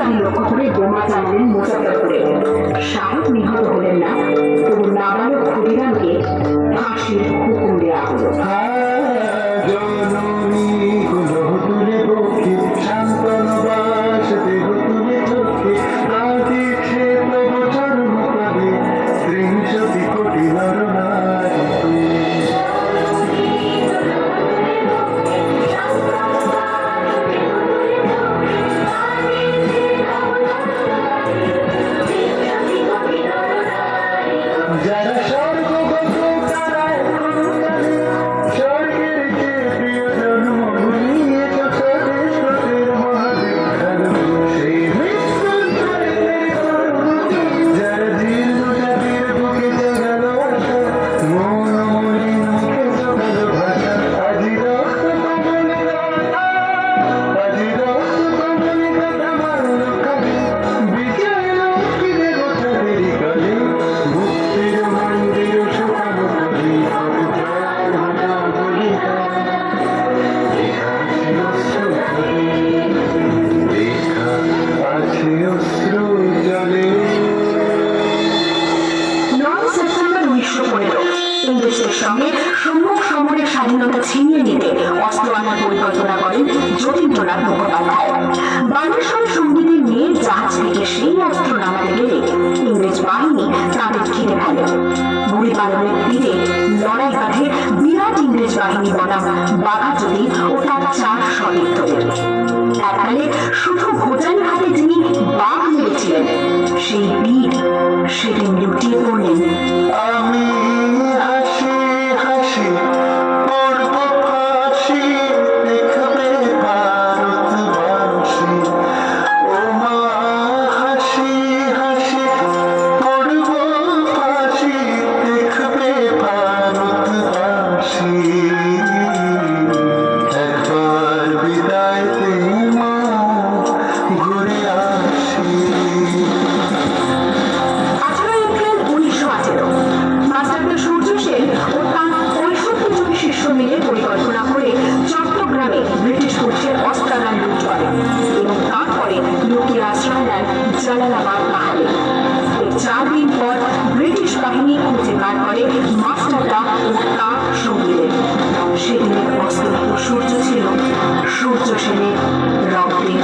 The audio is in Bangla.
পাকিস্তানি লক্ষ্য করে বোমা চালালেন মুজফ্ফরপুরে। শাহেদ নিহত হলেন না, তবু নাবালক ক্ষুদিরামকে ফাঁসির হুকুম দেওয়া হলো। ইংরেজদের সঙ্গে সম্মুখ সমরের স্বাধীনতা ছিনিয়ে নিতে অস্ত্র আনার পরিকল্পনা করেন যতীন্দ্রনাথ মুখোপাধ্যায়। বানেশ্বর সঙ্গীতের নিয়ে জাহাজ থেকে সেই অস্ত্র নামাতে গেলে ইংরেজ বাহিনী তাদের ঘিরে ফেলে। বুড়ি পালনের তীরে লড়াই বাঁধে বিরাট ইংরেজ বাহিনী বনাম বাঘাযতীন ও তার 4 সতীর্থদের। এককালে শুধু ভোটারের হাতে যিনি বাঘ মেরেছিলেন, সেই বীর সেদিন লুটিয়ে পড়লেন। জালালাবাদ পাহাড়ে 4 দিন পর ব্রিটিশ বাহিনী খুঁজে বার করে মাস্টারদা ও তার সঙ্গীদের। সেদিনের অস্ত সূর্য ছিল সূর্য সেনের রক্তের